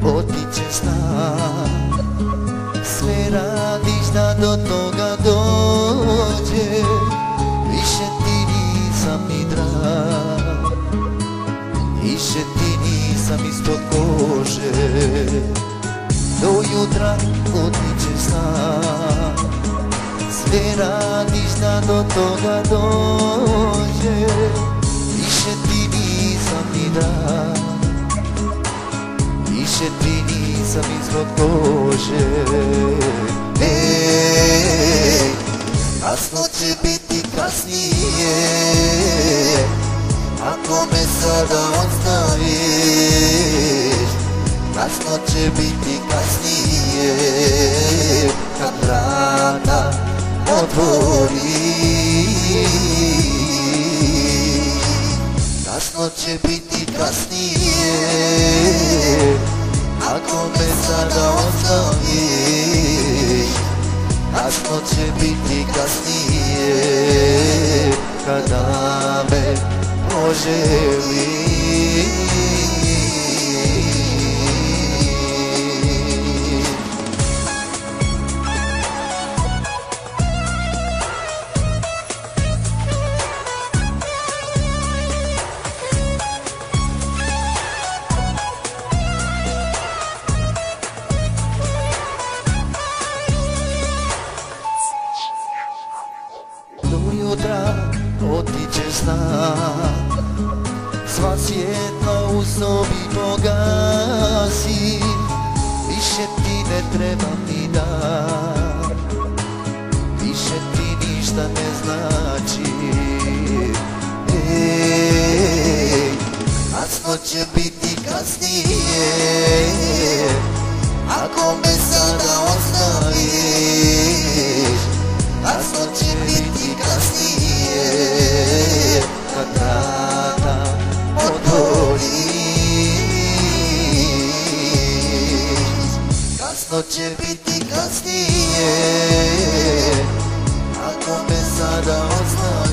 otićeš nam. Sve radiš da do toga dođe, više ti nisam ni drag, više ti nisam ispod kože. Do jutra otićeš sam, sve radiš da do toga dođe, više ti nisam ni drag, više ti nisam ispod kože. Ej, kasno će biti kasnije, ako me sada ostaviš. Kasno će biti kasnije, kad vrata otvoriš. Kasno će biti kasnije, ako me sada ostaviš. Kasno će biti kasnije, kada me poželiš. Jutra otićeš znam, sva svjetla u sobi pogasi, više ti ne treba ni dan, više ti ništa ne znači. Ej, kasno će biti kasnije, ako me sada ostaviš. Kasno će biti kasnije, kad vrata otvoriš. Kasno će biti kasnije, ako me sada ostaviš.